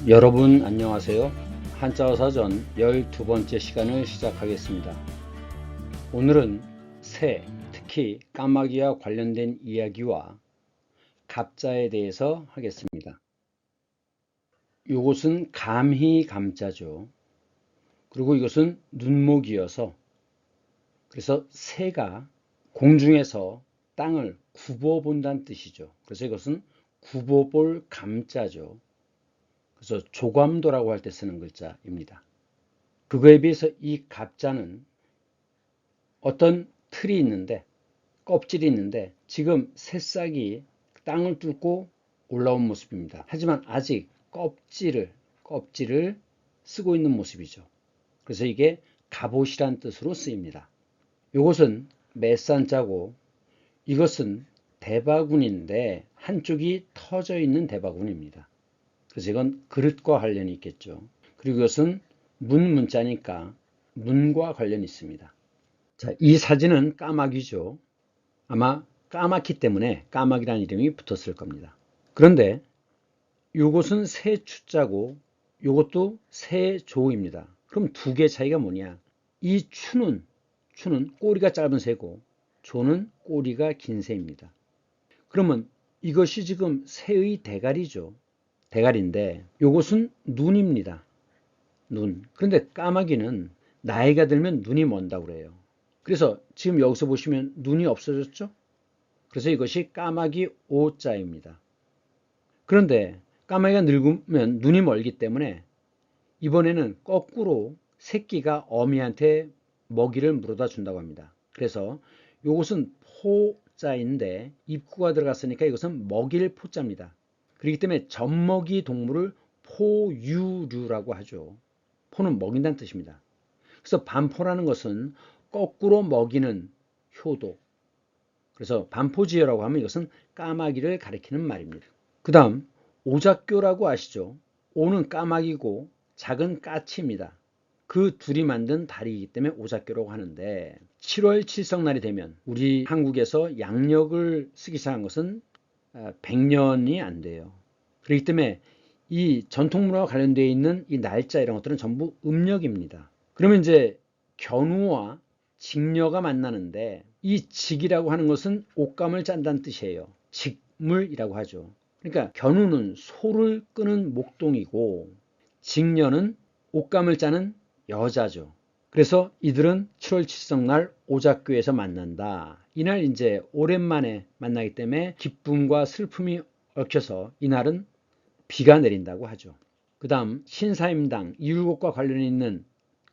여러분 안녕하세요. 한자어 사전 12번째 시간을 시작하겠습니다. 오늘은 새, 특히 까마귀와 관련된 이야기와 갑자에 대해서 하겠습니다. 이것은 감히 감자죠. 그리고 이것은 눈목이어서 그래서 새가 공중에서 땅을 굽어본다는 뜻이죠. 그래서 이것은 굽어볼 감자죠. 그래서 조감도라고 할 때 쓰는 글자입니다. 그거에 비해서 이 갑자는 어떤 틀이 있는데, 껍질이 있는데 지금 새싹이 땅을 뚫고 올라온 모습입니다. 하지만 아직 껍질을 쓰고 있는 모습이죠. 그래서 이게 갑옷이란 뜻으로 쓰입니다. 이것은 메산자고 이것은 대바군인데 한쪽이 터져 있는 대바군입니다. 그래서 이건 그릇과 관련이 있겠죠. 그리고 이것은 문자니까 문과 관련이 있습니다. 자, 이 사진은 까마귀죠. 아마 까맣기 때문에 까마귀라는 이름이 붙었을 겁니다. 그런데 이것은 새추자고 이것도 새조입니다. 그럼 두 개 차이가 뭐냐? 이 추는 꼬리가 짧은 새고 조는 꼬리가 긴 새입니다. 그러면 이것이 지금 새의 대가리죠. 대가리인데 이것은 눈입니다. 눈. 그런데 까마귀는 나이가 들면 눈이 먼다고 그래요. 그래서 지금 여기서 보시면 눈이 없어졌죠? 그래서 이것이 까마귀 오자입니다. 그런데 까마귀가 늙으면 눈이 멀기 때문에 이번에는 거꾸로 새끼가 어미한테 먹이를 물어다 준다고 합니다. 그래서 이것은 포자인데 입구가 들어갔으니까 이것은 먹일 포자입니다. 그렇기 때문에 젖먹이 동물을 포유류라고 하죠. 포는 먹인다는 뜻입니다. 그래서 반포라는 것은 거꾸로 먹이는 효도. 그래서 반포지어라고 하면 이것은 까마귀를 가리키는 말입니다. 그 다음 오작교라고 아시죠? 오는 까마귀고 작은 까치입니다. 그 둘이 만든 다리이기 때문에 오작교라고 하는데 7월 칠성날이 되면 우리 한국에서 양력을 쓰기 시작한 것은 100년이 안 돼요. 그렇기 때문에 이 전통문화와 관련되어 있는 이 날짜 이런 것들은 전부 음력입니다. 그러면 이제 견우와 직녀가 만나는데 이 직이라고 하는 것은 옷감을 짠다는 뜻이에요. 직물이라고 하죠. 그러니까 견우는 소를 끄는 목동이고 직녀는 옷감을 짜는 여자죠. 그래서 이들은 7월 칠성날 오작교에서 만난다. 이날 이제 오랜만에 만나기 때문에 기쁨과 슬픔이 얽혀서 이날은 비가 내린다고 하죠. 그 다음 신사임당 이율곡과 관련이 있는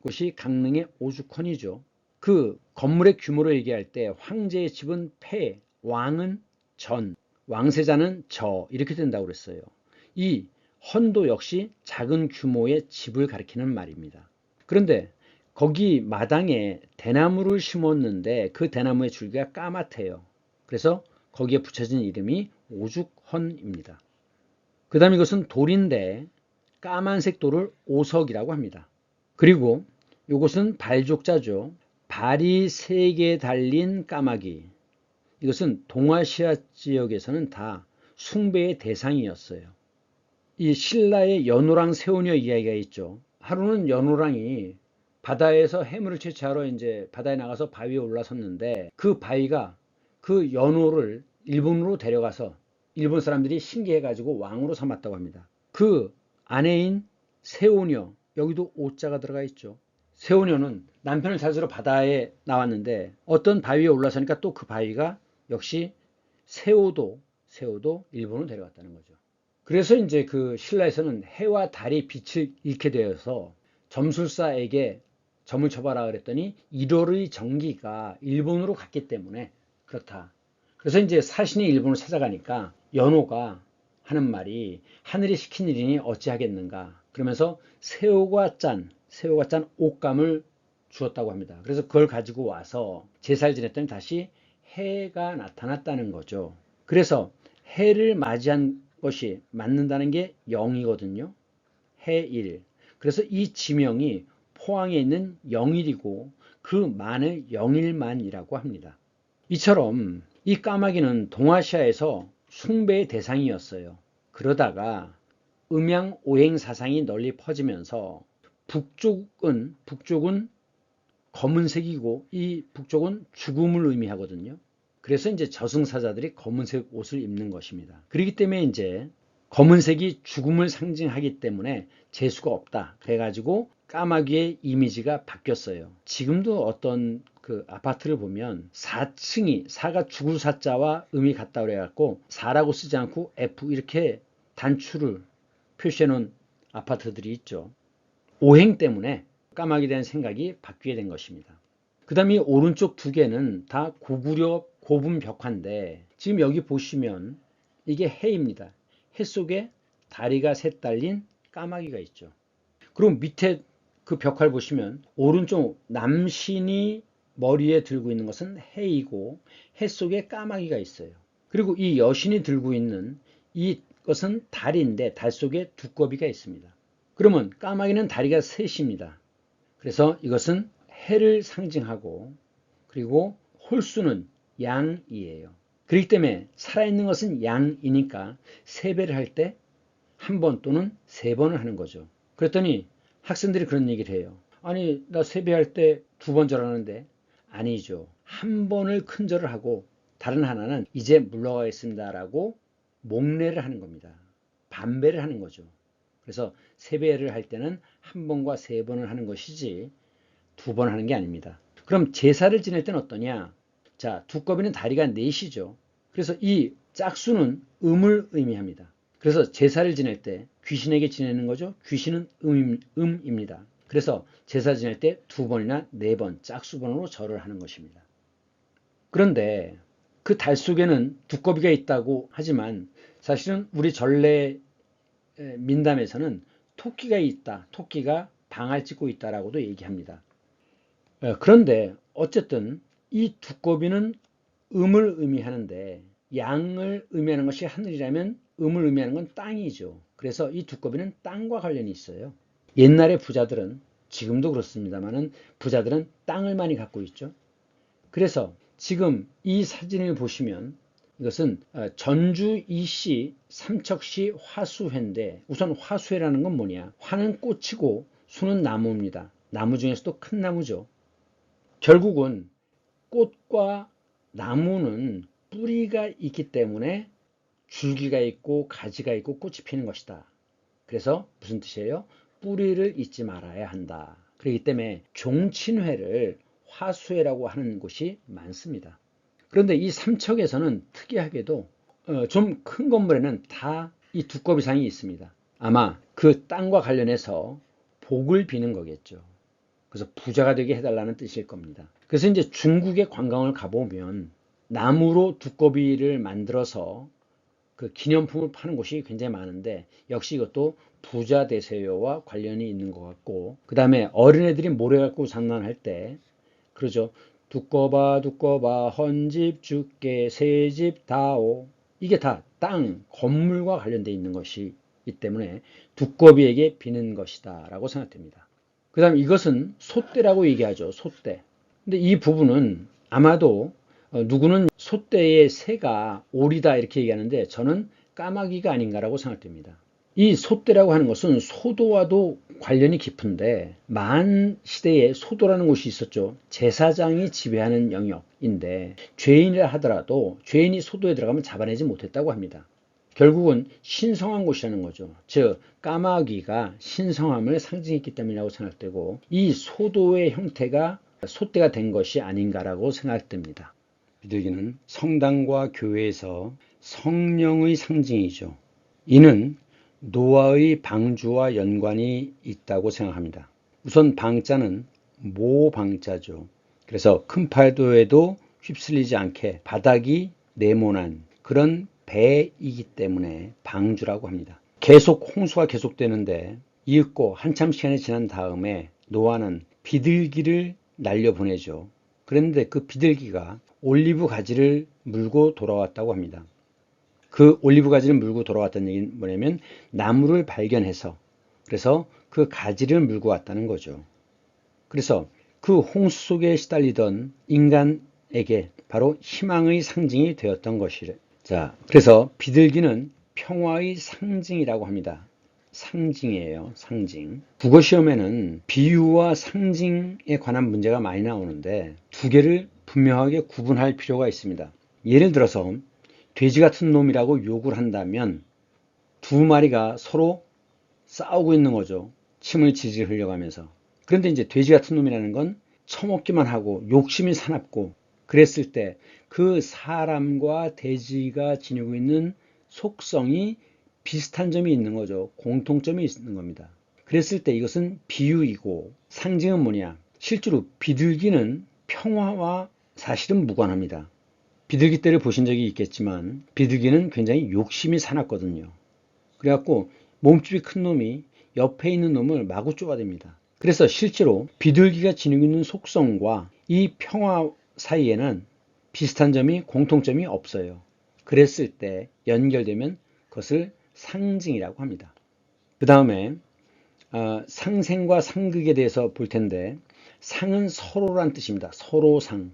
곳이 강릉의 오죽헌이죠. 그 건물의 규모로 얘기할 때 황제의 집은 폐, 왕은 전, 왕세자는 저 이렇게 된다고 그랬어요. 이 헌도 역시 작은 규모의 집을 가리키는 말입니다. 그런데 거기 마당에 대나무를 심었는데 그 대나무의 줄기가 까맣대요. 그래서 거기에 붙여진 이름이 오죽헌입니다. 그 다음 이것은 돌인데 까만색 돌을 오석이라고 합니다. 그리고 이것은 발족자죠. 발이 3개 달린 까마귀. 이것은 동아시아 지역에서는 다 숭배의 대상이었어요. 이 신라의 연호랑 세오녀 이야기가 있죠. 하루는 연호랑이 바다에서 해물을 채취하러 이제 바다에 나가서 바위에 올라섰는데 그 바위가 그 연호를 일본으로 데려가서 일본 사람들이 신기해가지고 왕으로 삼았다고 합니다. 그 아내인 세오녀, 여기도 오자가 들어가 있죠. 세오녀는 남편을 찾으러 바다에 나왔는데 어떤 바위에 올라서니까 또 그 바위가 역시 세오도 일본으로 데려갔다는 거죠. 그래서 이제 그 신라에서는 해와 달이 빛을 잃게 되어서 점술사에게 점을 쳐봐라 그랬더니 1월의 정기가 일본으로 갔기 때문에 그렇다. 그래서 이제 사신이 일본을 찾아가니까 연호가 하는 말이 하늘이 시킨 일이니 어찌하겠는가 그러면서 새우가 짠 옷감을 주었다고 합니다. 그래서 그걸 가지고 와서 제사를 지냈더니 다시 해가 나타났다는 거죠. 그래서 해를 맞이한 것이 맞는다는 게 영이거든요. 해일. 그래서 이 지명이 포항에 있는 영일이고 그 만을 영일만이라고 합니다. 이처럼 이 까마귀는 동아시아에서 숭배의 대상이었어요. 그러다가 음양 오행 사상이 널리 퍼지면서 북쪽은 검은색이고 이 북쪽은 죽음을 의미하거든요. 그래서 이제 저승사자들이 검은색 옷을 입는 것입니다. 그렇기 때문에 이제 검은색이 죽음을 상징하기 때문에 재수가 없다. 그래가지고 까마귀의 이미지가 바뀌었어요. 지금도 어떤 그 아파트를 보면 4층이 4가 죽을 사자와 음이 같다 그래갖고 4라고 쓰지 않고 F 이렇게 단추를 표시해 놓은 아파트들이 있죠. 오행 때문에 까마귀에 대한 생각이 바뀌게 된 것입니다. 그 다음에 오른쪽 두 개는 다 고구려 고분 벽화인데 지금 여기 보시면 이게 해입니다. 해 속에 다리가 셋 달린 까마귀가 있죠. 그리고 밑에 그 벽화를 보시면 오른쪽 남신이 머리에 들고 있는 것은 해이고 해 속에 까마귀가 있어요. 그리고 이 여신이 들고 있는 이것은 달인데 달 속에 두꺼비가 있습니다. 그러면 까마귀는 다리가 셋입니다. 그래서 이것은 해를 상징하고 그리고 홀수는 양이에요. 그렇기 때문에 살아있는 것은 양이니까 세배를 할 때 한 번 또는 세 번을 하는 거죠. 그랬더니 학생들이 그런 얘기를 해요. 아니 나 세배할 때 두 번 절하는데 아니죠. 한 번을 큰 절을 하고 다른 하나는 이제 물러가겠습니다 라고 목례를 하는 겁니다. 반배를 하는 거죠. 그래서 세배를 할 때는 한 번과 세 번을 하는 것이지 두 번 하는 게 아닙니다. 그럼 제사를 지낼 때는 어떠냐? 자, 두꺼비는 다리가 넷이죠. 그래서 이 짝수는 음을 의미합니다. 그래서 제사를 지낼 때 귀신에게 지내는 거죠. 귀신은 음입니다. 그래서 제사 지낼 때 두 번이나 네 번 짝수번으로 절을 하는 것입니다. 그런데 그 달 속에는 두꺼비가 있다고 하지만 사실은 우리 전래 민담에서는 토끼가 있다. 토끼가 방을 찍고 있다라고도 얘기합니다. 그런데 어쨌든 이 두꺼비는 음을 의미하는데 양을 의미하는 것이 하늘이라면 음을 의미하는 건 땅이죠. 그래서 이 두꺼비는 땅과 관련이 있어요. 옛날의 부자들은 지금도 그렇습니다만은 부자들은 땅을 많이 갖고 있죠. 그래서 지금 이 사진을 보시면 이것은 전주 이씨 삼척시 화수회인데 우선 화수회라는 건 뭐냐? 화는 꽃이고 수는 나무입니다. 나무 중에서도 큰 나무죠. 결국은 꽃과 나무는 뿌리가 있기 때문에 줄기가 있고 가지가 있고 꽃이 피는 것이다. 그래서 무슨 뜻이에요? 뿌리를 잊지 말아야 한다. 그렇기 때문에 종친회를 화수회라고 하는 곳이 많습니다. 그런데 이 삼척에서는 특이하게도 좀 큰 건물에는 다 이 두꺼비상이 있습니다. 아마 그 땅과 관련해서 복을 비는 거겠죠. 그래서 부자가 되게 해달라는 뜻일 겁니다. 그래서 이제 중국에 관광을 가보면 나무로 두꺼비를 만들어서 그 기념품을 파는 곳이 굉장히 많은데 역시 이것도 부자 되세요와 관련이 있는 것 같고 그 다음에 어린애들이 모래 갖고 장난할 때 그러죠. 두꺼봐 두꺼봐 헌집 주께 새집 다오 이게 다 땅, 건물과 관련되어 있는 것이기 때문에 두꺼비에게 비는 것이다 라고 생각됩니다. 그 다음 이것은 솥대라고 얘기하죠. 솥대. 근데 이 부분은 아마도 누구는 솥대의 새가 오리다 이렇게 얘기하는데 저는 까마귀가 아닌가라고 생각됩니다. 이 솥대라고 하는 것은 소도와도 관련이 깊은데 만 시대에 소도라는 곳이 있었죠. 제사장이 지배하는 영역인데 죄인이라 하더라도 죄인이 소도에 들어가면 잡아내지 못했다고 합니다. 결국은 신성한 곳이라는 거죠. 즉 까마귀가 신성함을 상징했기 때문이라고 생각되고 이 소도의 형태가 솥대가 된 것이 아닌가라고 생각됩니다. 비둘기는 성당과 교회에서 성령의 상징이죠. 이는 노아의 방주와 연관이 있다고 생각합니다. 우선 방자는 모방자죠. 그래서 큰 파도에도 휩쓸리지 않게 바닥이 네모난 그런 배이기 때문에 방주라고 합니다. 계속 홍수가 계속되는데 이윽고 한참 시간이 지난 다음에 노아는 비둘기를 날려보내죠. 그런데 그 비둘기가 올리브 가지를 물고 돌아왔다고 합니다. 그 올리브 가지를 물고 돌아왔다는 얘기는 뭐냐면 나무를 발견해서 그래서 그 가지를 물고 왔다는 거죠. 그래서 그 홍수 속에 시달리던 인간에게 바로 희망의 상징이 되었던 것이래. 자, 그래서 비둘기는 평화의 상징이라고 합니다. 상징이에요. 상징. 국어 시험에는 비유와 상징에 관한 문제가 많이 나오는데 두 개를 분명하게 구분할 필요가 있습니다. 예를 들어서 돼지 같은 놈이라고 욕을 한다면 두 마리가 서로 싸우고 있는 거죠. 침을 질질 흘려가면서. 그런데 이제 돼지 같은 놈이라는 건 처먹기만 하고 욕심이 사납고 그랬을 때 그 사람과 돼지가 지니고 있는 속성이 비슷한 점이 있는 거죠. 공통점이 있는 겁니다. 그랬을 때 이것은 비유이고 상징은 뭐냐? 실제로 비둘기는 평화와 사실은 무관합니다. 비둘기 떼를 보신 적이 있겠지만 비둘기는 굉장히 욕심이 사납거든요. 그래갖고 몸집이 큰 놈이 옆에 있는 놈을 마구 쪼아댑니다. 그래서 실제로 비둘기가 지니고 있는 속성과 이 평화 사이에는 비슷한 점이 공통점이 없어요. 그랬을 때 연결되면 그것을 상징이라고 합니다. 그 다음에 상생과 상극에 대해서 볼 텐데 상은 서로란 뜻입니다. 서로상.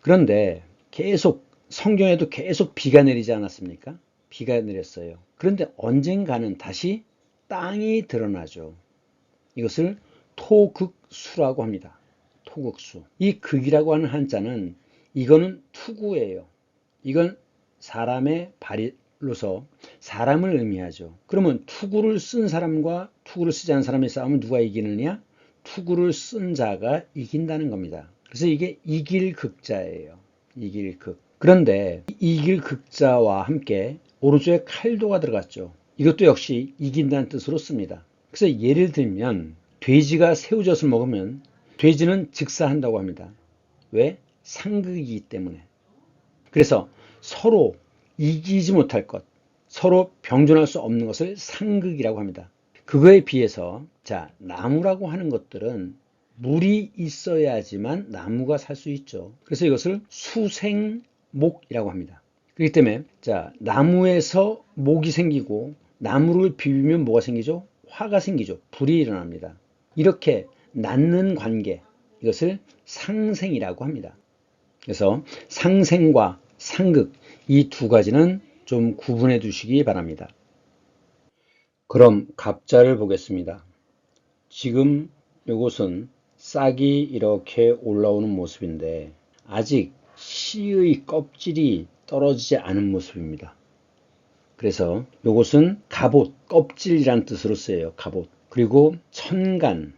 그런데 계속 성경에도 계속 비가 내리지 않았습니까? 비가 내렸어요. 그런데 언젠가는 다시 땅이 드러나죠. 이것을 토극수라고 합니다. 토극수. 이 극이라고 하는 한자는 이거는 투구예요. 이건 사람의 발로서 사람을 의미하죠. 그러면 투구를 쓴 사람과 투구를 쓰지 않은 사람의 싸움은 누가 이기느냐? 투구를 쓴 자가 이긴다는 겁니다. 그래서 이게 이길 극자예요. 이길 극. 그런데 이길 극자와 함께 오른쪽에 칼도가 들어갔죠. 이것도 역시 이긴다는 뜻으로 씁니다. 그래서 예를 들면 돼지가 새우젓을 먹으면 돼지는 즉사한다고 합니다. 왜? 상극이기 때문에. 그래서 서로 이기지 못할 것, 서로 병존할 수 없는 것을 상극이라고 합니다. 그거에 비해서 나무라고 하는 것들은 물이 있어야지만 나무가 살 수 있죠. 그래서 이것을 수생목이라고 합니다. 그렇기 때문에 나무에서 목이 생기고 나무를 비비면 뭐가 생기죠? 화가 생기죠. 불이 일어납니다. 이렇게 낳는 관계, 이것을 상생이라고 합니다. 그래서 상생과 상극, 이 두 가지는 좀 구분해 두시기 바랍니다. 그럼 갑자를 보겠습니다. 지금 이것은 싹이 이렇게 올라오는 모습인데 아직 씨의 껍질이 떨어지지 않은 모습입니다. 그래서 이것은 갑옷, 껍질이란 뜻으로 쓰여요. 갑옷. 그리고 천간,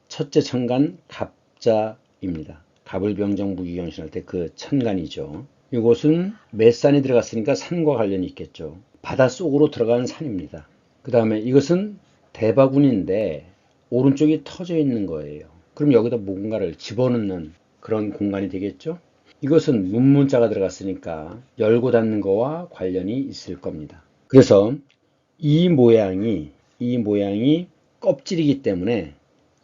첫째 천간 갑자입니다. 갑을병정 무기경신할 때 그 천간이죠. 이곳은 맷산이 들어갔으니까 산과 관련이 있겠죠. 바닷속으로 들어가는 산입니다. 그 다음에 이것은 대바군인데 오른쪽이 터져 있는 거예요. 그럼 여기다 뭔가를 집어넣는 그런 공간이 되겠죠. 이것은 문문자가 들어갔으니까 열고 닫는 거와 관련이 있을 겁니다. 그래서 이 모양이 껍질이기 때문에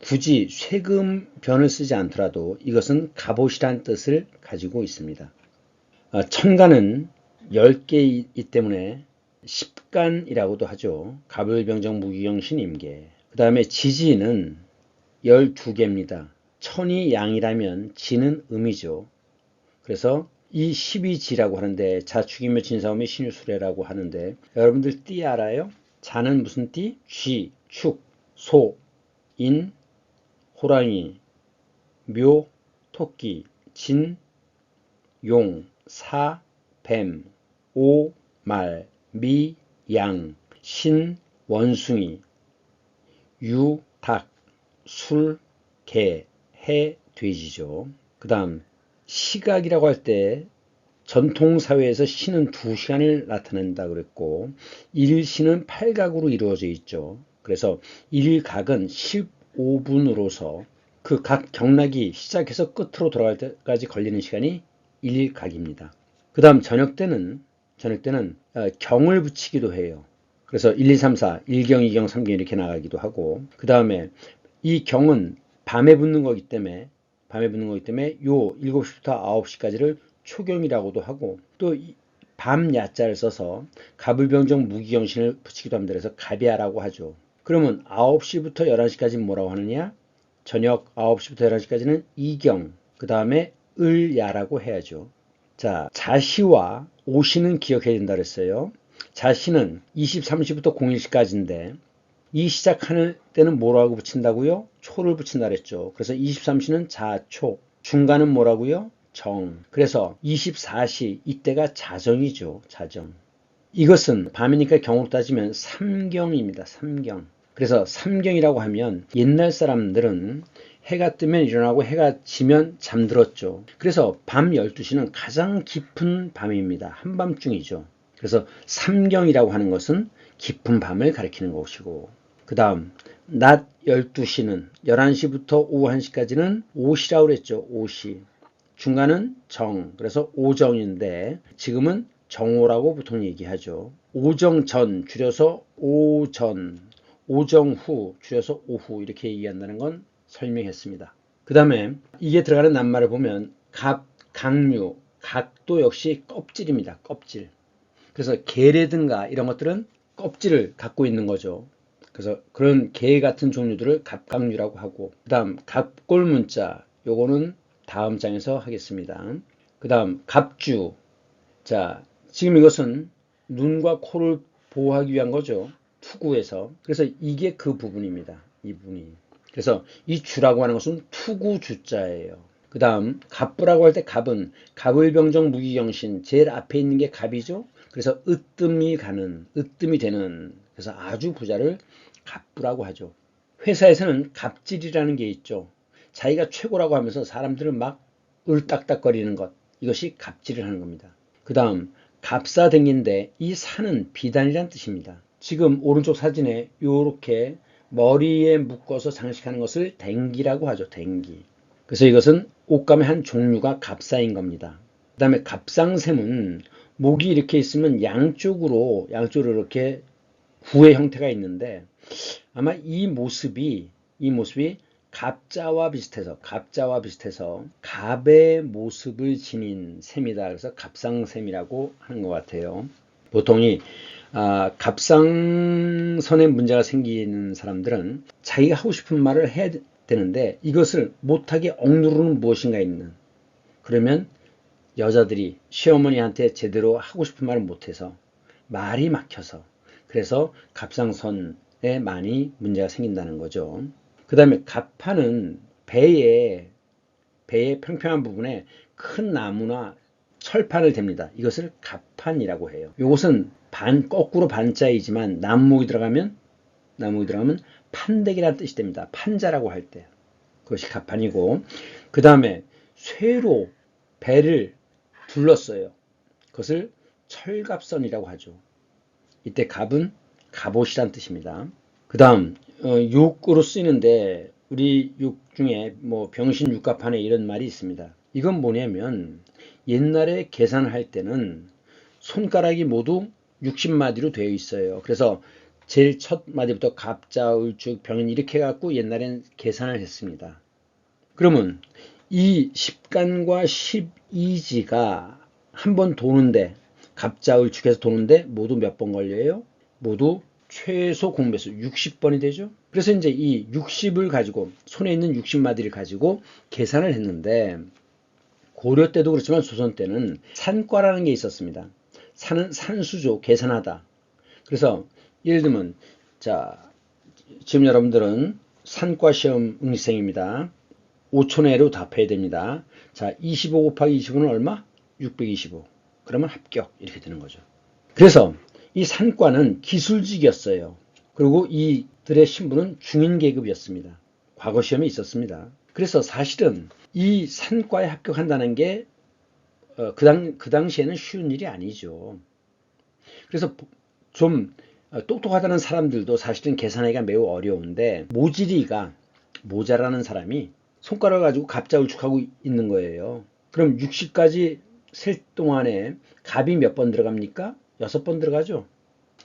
굳이 쇠금변을 쓰지 않더라도 이것은 갑옷이란 뜻을 가지고 있습니다. 천간은 10개이기 때문에 십간이라고도 하죠. 갑을병정 무기경신 임계. 그 다음에 지지는 12개입니다. 천이 양이라면 지는 음이죠. 그래서 이 12지라고 하는데 자축이며 진사오며 신유수레라고 하는데 여러분들 띠 알아요? 자는 무슨 띠? 쥐, 축, 소, 인, 호랑이, 묘, 토끼, 진, 용, 사, 뱀, 오, 말, 미, 양, 신, 원숭이, 유, 닭, 술, 개, 해, 돼지죠. 그 다음 시각이라고 할 때 전통사회에서 신은 2시간을 나타낸다 그랬고 일신은 8각으로 이루어져 있죠. 그래서 일각은 15분으로서 그 각 경락이 시작해서 끝으로 돌아갈 때까지 걸리는 시간이 일각입니다. 그 다음 저녁 때는 경을 붙이기도 해요. 그래서 1, 2, 3, 4, 1경, 2경, 3경 이렇게 나가기도 하고 그 다음에 이 경은 밤에 붙는 거기 때문에 요 7시부터 9시까지를 초경이라고도 하고 또 밤 야자를 써서 갑을병정 무기경신을 붙이기도 합니다. 그래서 갑야라고 하죠. 그러면 9시부터 11시까지는 뭐라고 하느냐? 저녁 9시부터 11시까지는 이경, 그 다음에 을야라고 해야죠. 자시와 오시는 기억해야 된다 그랬어요. 자시는 23시부터 01시까지인데 이 시작하는 때는 뭐라고 붙인다고요? 초를 붙인다 그랬죠. 그래서 23시는 자초, 중간은 뭐라고요? 정. 그래서 24시 이때가 자정이죠. 자정. 이것은 밤이니까 경으로 따지면 삼경입니다. 삼경. 그래서 삼경이라고 하면 옛날 사람들은 해가 뜨면 일어나고 해가 지면 잠들었죠. 그래서 밤 12시는 가장 깊은 밤입니다. 한밤중이죠. 그래서 삼경이라고 하는 것은 깊은 밤을 가리키는 것이고, 그 다음 낮 12시는 11시부터 오후 1시까지는 오시라고 그랬죠. 오시. 중간은 정, 그래서 오정인데 지금은 정오라고 보통 얘기하죠. 오정 전 줄여서 오전, 오정 후 줄여서 오후 이렇게 얘기한다는 건 설명했습니다. 그 다음에 이게 들어가는 낱말을 보면 갑, 강류, 각도 역시 껍질입니다. 껍질. 그래서 게라든가 이런 것들은 껍질을 갖고 있는 거죠. 그래서 그런 게 같은 종류들을 갑각류라고 하고, 그 다음 갑골문자, 요거는 다음 장에서 하겠습니다. 그 다음 갑주. 자, 지금 이것은 눈과 코를 보호하기 위한 거죠. 투구에서. 그래서 이게 그 부분입니다. 이 부분이. 그래서 이 주라고 하는 것은 투구 주자예요. 그 다음 갑부라고 할 때 갑은 갑을병정 무기경신, 제일 앞에 있는 게 갑이죠. 그래서 으뜸이 가는, 으뜸이 되는, 그래서 아주 부자를 갑부라고 하죠. 회사에서는 갑질이라는 게 있죠. 자기가 최고라고 하면서 사람들을 막 을딱딱거리는 것, 이것이 갑질을 하는 겁니다. 그 다음 갑사등인데 이 사는 비단이란 뜻입니다. 지금 오른쪽 사진에 이렇게 머리에 묶어서 장식하는 것을 댕기라고 하죠. 댕기. 그래서 이것은 옷감의 한 종류가 갑사인 겁니다. 그 다음에 갑상샘은 목이 이렇게 있으면 양쪽으로 이렇게 구의 형태가 있는데, 아마 이 모습이 갑자와 비슷해서 갑의 모습을 지닌 셈이다. 그래서 갑상샘이라고 하는 것 같아요. 보통이 갑상선에 문제가 생기는 사람들은 자기가 하고 싶은 말을 해야 되는데 이것을 못하게 억누르는 무엇인가 있는, 그러면 여자들이 시어머니한테 제대로 하고 싶은 말을 못해서 말이 막혀서, 그래서 갑상선에 많이 문제가 생긴다는 거죠. 그 다음에 갑판은 배의 평평한 부분에 큰 나무나 철판을 댑니다. 이것을 갑판이라고 해요. 이것은 거꾸로 반자이지만 나무목이 들어가면 판대기라는 뜻이 됩니다. 판자라고 할 때. 그것이 갑판이고, 그 다음에 쇠로 배를 둘렀어요. 그것을 철갑선이라고 하죠. 이때 갑은 갑옷이란 뜻입니다. 그 다음 육으로 쓰이는데 우리 육 중에 뭐 병신 육갑하네 이런 말이 있습니다. 이건 뭐냐면 옛날에 계산을 할 때는 손가락이 모두 60마디로 되어 있어요. 그래서 제일 첫 마디부터 갑자, 을축, 병인 이렇게 해갖고 옛날엔 계산을 했습니다. 그러면 이 10간과 12지가 한 번 도는데, 갑자, 을축해서 도는데 모두 몇 번 걸려요? 모두 최소 공배수 60번이 되죠. 그래서 이제 이 60을 가지고, 손에 있는 60마디를 가지고 계산을 했는데, 고려 때도 그렇지만 조선 때는 산과라는 게 있었습니다. 산은 산수죠. 계산하다. 그래서 예를 들면 자, 지금 여러분들은 산과 시험 응시생입니다. 5초 내로 답해야 됩니다. 자, 25 곱하기 25는 얼마? 625. 그러면 합격 이렇게 되는 거죠. 그래서 이 산과는 기술직이었어요. 그리고 이들의 신분은 중인 계급이었습니다. 과거 시험에 있었습니다. 그래서 사실은 이 산과에 합격한다는 게 그 당시에는 쉬운 일이 아니죠. 그래서 좀 똑똑하다는 사람들도 사실은 계산하기가 매우 어려운데, 모질이가 모자라는 사람이 손가락을 가지고 갑자울축하고 있는 거예요. 그럼 60까지 셀 동안에 갑이 몇 번 들어갑니까? 6번 들어가죠.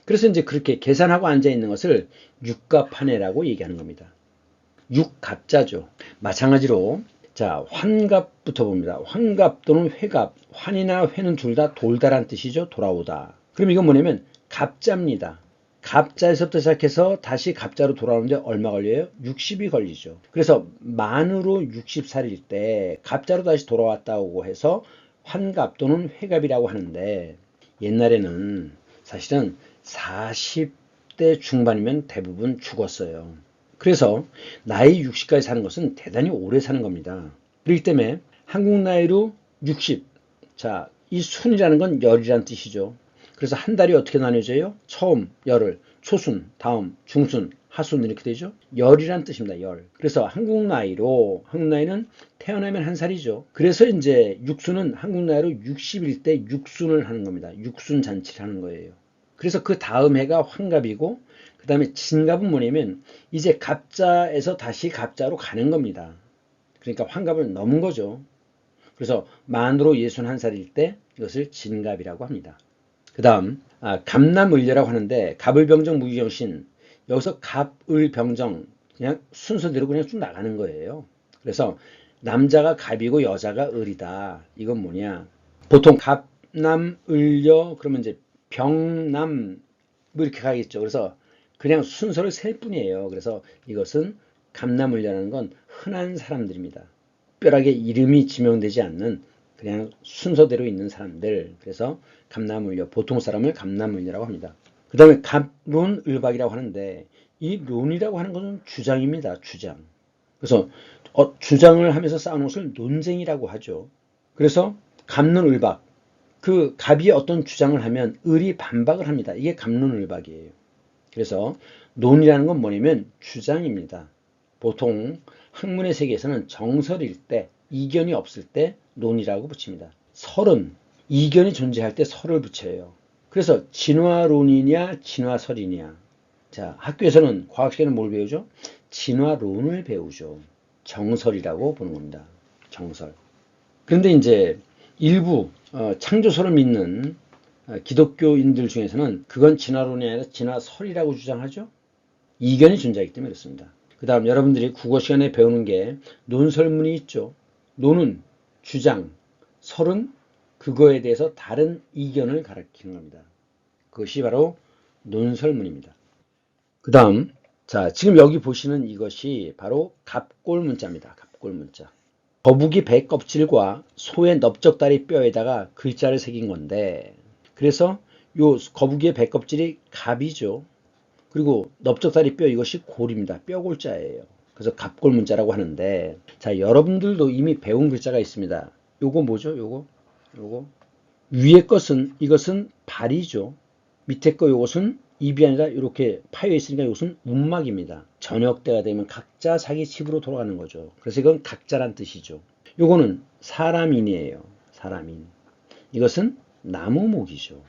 그래서 이제 그렇게 계산하고 앉아 있는 것을 육갑하네라고 얘기하는 겁니다. 육갑자죠. 마찬가지로 자, 환갑부터 봅니다. 환갑 또는 회갑, 환이나 회는 둘 다 돌다란 뜻이죠. 돌아오다. 그럼 이건 뭐냐면 갑자입니다. 갑자에서부터 시작해서 다시 갑자로 돌아오는데 얼마 걸려요? 60이 걸리죠. 그래서 만으로 60살일 때 갑자로 다시 돌아왔다고 해서 환갑 또는 회갑이라고 하는데, 옛날에는 사실은 30대 중반이면 대부분 죽었어요. 그래서 나이 60까지 사는 것은 대단히 오래 사는 겁니다. 그렇기 때문에 한국 나이로 60. 자, 이 순이라는 건 열이란 뜻이죠. 그래서 한 달이 어떻게 나뉘어져요? 처음 열흘, 초순, 다음 중순, 하순 이렇게 되죠. 열이란 뜻입니다. 열. 그래서 한국 나이는 태어나면 한 살이죠. 그래서 이제 육순은 한국 나이로 60일 때 육순을 하는 겁니다. 육순 잔치를 하는 거예요. 그래서 그 다음 해가 환갑이고 그 다음에 진갑은 뭐냐면 이제 갑자에서 다시 갑자로 가는 겁니다. 그러니까 환갑을 넘은 거죠. 그래서 만으로 61살일 때 이것을 진갑이라고 합니다. 그 다음 갑남을려라고 하는데 갑을병정 무기경신 여기서 갑을병정 그냥 순서대로 그냥 쭉 나가는 거예요. 그래서 남자가 갑이고 여자가 을이다. 이건 뭐냐? 보통 갑남을려 그러면 이제 병남 뭐 이렇게 가겠죠. 그래서 그냥 순서를 셀 뿐이에요. 그래서 이것은 갑남을려라는 건 흔한 사람들입니다. 특별하게 이름이 지명되지 않는 그냥 순서대로 있는 사람들. 그래서 갑남을려, 보통 사람을 갑남을려라고 합니다. 그 다음에 갑론을박이라고 하는데 이 론이라고 하는 것은 주장입니다. 주장. 그래서 주장을 하면서 싸우는 것을 논쟁이라고 하죠. 그래서 갑론을박, 그 갑이 어떤 주장을 하면 을이 반박을 합니다. 이게 갑론을박이에요. 그래서 논이라는 건 뭐냐면 주장입니다. 보통 학문의 세계에서는 정설일 때, 이견이 없을 때 논이라고 붙입니다. 설은 이견이 존재할 때 설을 붙여요. 그래서 진화론이냐 진화설이냐. 자, 학교에서는 과학 시간에 뭘 배우죠? 진화론을 배우죠. 정설이라고 보는 겁니다. 정설. 그런데 이제 일부 창조설을 믿는 기독교인들 중에서는 그건 진화론이 아니라 진화설이라고 주장하죠. 이견이 존재하기 때문에 그렇습니다. 그 다음 여러분들이 국어 시간에 배우는 게 논설문이 있죠. 논은 주장, 설은 그거에 대해서 다른 이견을 가리키는 겁니다. 그것이 바로 논설문입니다. 그 다음 자, 지금 여기 보시는 이것이 바로 갑골문자입니다. 갑골문자. 거북이 배 껍질과 소의 넓적다리 뼈에다가 글자를 새긴 건데 그래서 요 거북이의 배 껍질이 갑이죠. 그리고 넓적다리 뼈 이것이 골입니다. 뼈골자예요. 그래서 갑골문자라고 하는데 자, 여러분들도 이미 배운 글자가 있습니다. 요거 뭐죠? 요거 위에 것은 이것은 발이죠. 밑에 거 요것은 입이 아니라 이렇게 파여 있으니까 이것은 움막입니다. 저녁 때가 되면 각자 자기 집으로 돌아가는 거죠. 그래서 이건 각자란 뜻이죠. 요거는 사람인이에요. 사람인. 이것은 나무목이죠.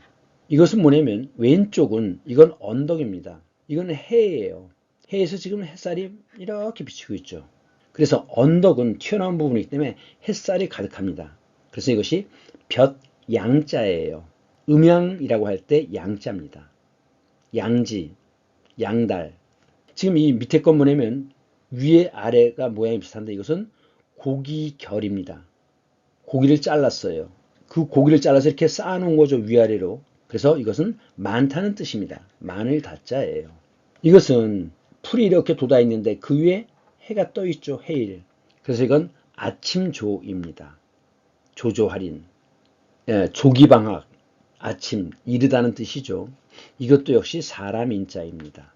이것은 뭐냐면 왼쪽은 이건 언덕입니다. 이건 해예요. 해에서 지금 햇살이 이렇게 비치고 있죠. 그래서 언덕은 튀어나온 부분이기 때문에 햇살이 가득합니다. 그래서 이것이 볕양자예요. 음양이라고 할 때 양자입니다. 양지, 양달. 지금 이 밑에 건 뭐냐면 위에 아래가 모양이 비슷한데 이것은 고기결입니다. 고기를 잘랐어요. 그 고기를 잘라서 이렇게 쌓아놓은 거죠. 위아래로. 그래서 이것은 많다는 뜻입니다. 많을 다자예요. 이것은 풀이 이렇게 돋아 있는데 그 위에 해가 떠 있죠. 해일. 그래서 이건 아침조입니다. 조조할인. 조기방학. 아침, 이르다는 뜻이죠. 이것도 역시 사람 인자입니다.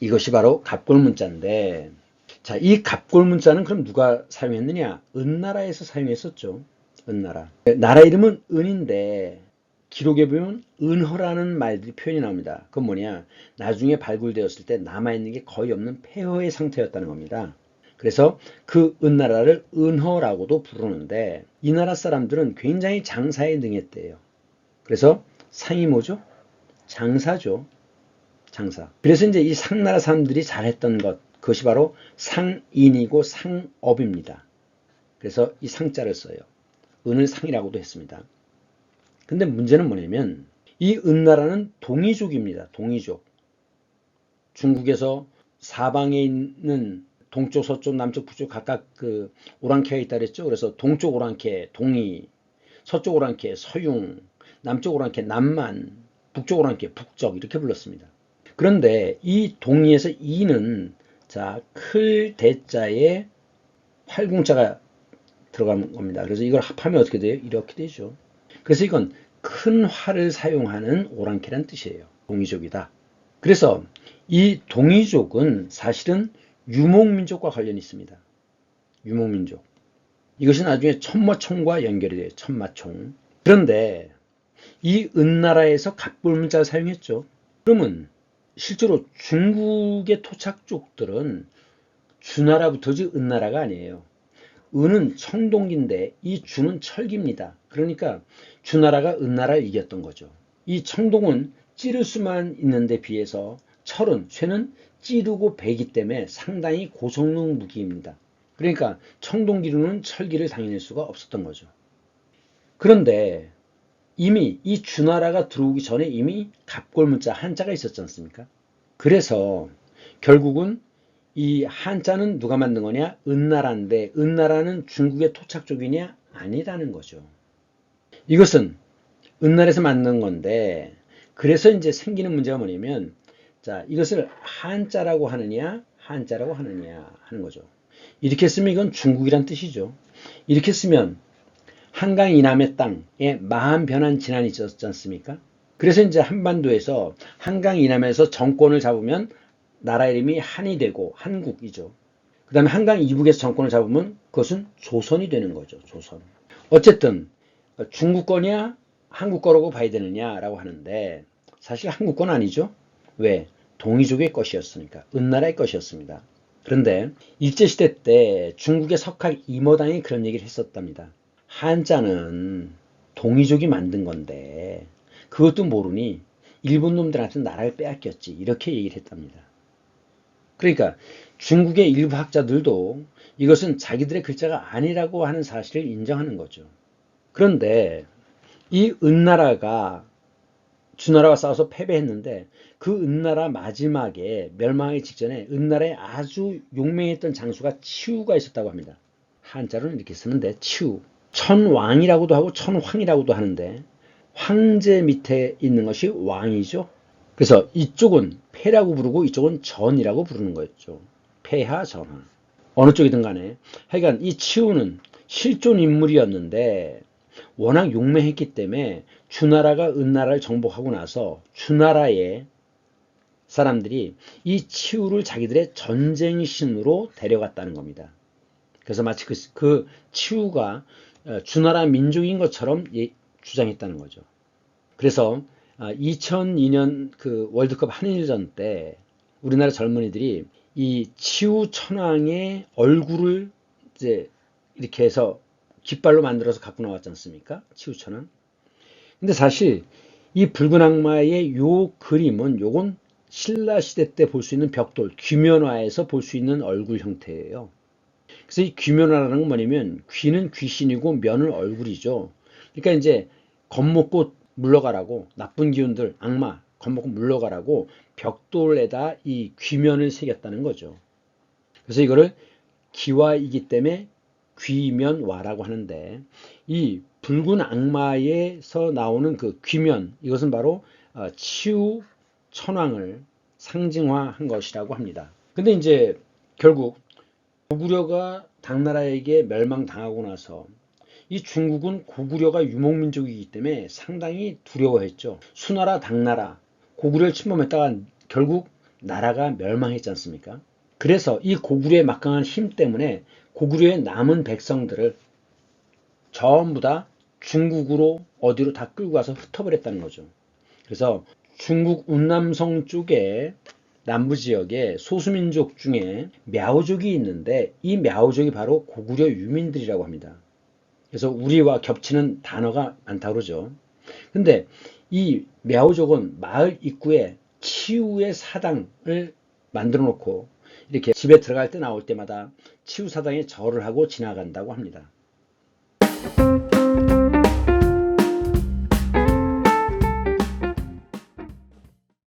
이것이 바로 갑골문자인데 자, 이 갑골문자는 그럼 누가 사용했느냐? 은나라에서 사용했었죠. 은나라. 나라 이름은 은인데 기록에 보면 은허라는 말들이 표현이 나옵니다. 그건 뭐냐? 나중에 발굴되었을 때 남아있는 게 거의 없는 폐허의 상태였다는 겁니다. 그래서 그 은나라를 은허라고도 부르는데 이 나라 사람들은 굉장히 장사에 능했대요. 그래서 상이 뭐죠? 장사죠. 장사. 그래서 이제 이 상나라 사람들이 잘했던 것, 그것이 바로 상인이고 상업입니다. 그래서 이 상자를 써요. 은을 상이라고도 했습니다. 근데 문제는 뭐냐면 이 은나라는 동이족입니다. 동이족. 중국에서 사방에 있는 동쪽, 서쪽, 남쪽, 북쪽 각각 그 오랑캐가 있다 그랬죠. 그래서 동쪽 오랑캐, 동이, 서쪽 오랑캐, 서융, 남쪽 오랑캐, 남만, 북쪽 오랑캐, 북적 이렇게 불렀습니다. 그런데 이 동이에서 이는 자, 클 대자에 활궁자가 들어가는 겁니다. 그래서 이걸 합하면 어떻게 돼요? 이렇게 되죠. 그래서 이건 큰 활을 사용하는 오랑캐란 뜻이에요. 동이족이다. 그래서 이 동이족은 사실은 유목민족과 관련이 있습니다. 유목민족. 이것이 나중에 천마총과 연결이 돼요. 천마총. 그런데 이 은나라에서 갑골문자를 사용했죠. 그러면 실제로 중국의 토착족들은 주나라부터지 은나라가 아니에요. 은은 청동기인데 이 주는 철기입니다. 그러니까 주나라가 은나라를 이겼던 거죠. 이 청동은 찌를 수만 있는데 비해서 쇠는 찌르고 베기 때문에 상당히 고성능 무기입니다. 그러니까 청동기로는 철기를 당해낼 수가 없었던 거죠. 그런데 이미 이 주나라가 들어오기 전에 이미 갑골문자 한자가 있었지 않습니까? 그래서 결국은 이 한자는 누가 만든 거냐? 은나라인데 은나라는 중국의 토착족이냐? 아니라는 거죠. 이것은 은나라에서 만든 건데 그래서 이제 생기는 문제가 뭐냐면 자, 이것을 한자라고 하느냐 한자라고 하느냐 하는 거죠. 이렇게 쓰면 이건 중국이란 뜻이죠. 이렇게 쓰면 한강 이남의 땅에 마한 변한 진안이 있었지 않습니까? 그래서 이제 한반도에서 한강 이남에서 정권을 잡으면 나라 이름이 한이 되고 한국이죠. 그 다음에 한강 이북에서 정권을 잡으면 그것은 조선이 되는 거죠. 조선. 어쨌든 중국 거냐 한국 거라고 봐야 되느냐라고 하는데 사실 한국 건 아니죠. 왜? 동이족의 것이었으니까. 은나라의 것이었습니다. 그런데 일제시대 때 중국의 석학 이모당이 그런 얘기를 했었답니다. 한자는 동이족이 만든 건데 그것도 모르니 일본 놈들한테 나라를 빼앗겼지. 이렇게 얘기를 했답니다. 그러니까 중국의 일부 학자들도 이것은 자기들의 글자가 아니라고 하는 사실을 인정하는 거죠. 그런데 이 은나라가 주나라와 싸워서 패배했는데 그 은나라 마지막에 멸망하기 직전에 은나라에 아주 용맹했던 장수가 치우가 있었다고 합니다. 한자로는 이렇게 쓰는데 치우. 천왕이라고도 하고 천황이라고도 하는데 황제 밑에 있는 것이 왕이죠. 그래서 이쪽은 폐라고 부르고 이쪽은 전이라고 부르는 거였죠. 폐하, 전하. 어느 쪽이든 간에. 하여간 이 치우는 실존 인물이었는데 워낙 용맹했기 때문에 주나라가 은나라를 정복하고 나서 주나라의 사람들이 이 치우를 자기들의 전쟁신으로 데려갔다는 겁니다. 그래서 마치 그 치우가 주나라 민족인 것처럼 주장했다는 거죠. 그래서 2002년 그 월드컵 한일전 때 우리나라 젊은이들이 이 치우 천왕의 얼굴을 이제 이렇게 해서 깃발로 만들어서 갖고 나왔지 않습니까? 치우 천왕. 근데 사실 이 붉은 악마의 요 그림은 요건 신라 시대 때 볼 수 있는 벽돌, 귀면화에서 볼 수 있는 얼굴 형태예요. 그래서 이 귀면화라는 건 뭐냐면 귀는 귀신이고 면은 얼굴이죠. 그러니까 이제 겁먹고 물러가라고 나쁜 기운들, 악마, 겁먹고 물러가라고 벽돌에다 이 귀면을 새겼다는 거죠. 그래서 이거를 기와이기 때문에 귀면화라고 하는데 이 붉은 악마에서 나오는 그 귀면 이것은 바로 치우 천왕을 상징화한 것이라고 합니다. 근데 이제 결국 고구려가 당나라에게 멸망당하고 나서 이 중국은 고구려가 유목민족이기 때문에 상당히 두려워했죠. 수나라, 당나라, 고구려를 침범했다가 결국 나라가 멸망했지 않습니까? 그래서 이 고구려의 막강한 힘 때문에 고구려의 남은 백성들을 전부 다 중국으로 어디로 다 끌고 가서 흩어버렸다는 거죠. 그래서 중국 운남성 쪽에 남부 지역에 소수민족 중에 мя오족이 있는데 이 мя오족이 바로 고구려 유민들이라고 합니다. 그래서 우리와 겹치는 단어가 많다고 그러죠. 근데 이 мя오족은 마을 입구에 치우의 사당을 만들어 놓고 이렇게 집에 들어갈 때 나올 때마다 치우 사당에 절을 하고 지나간다고 합니다.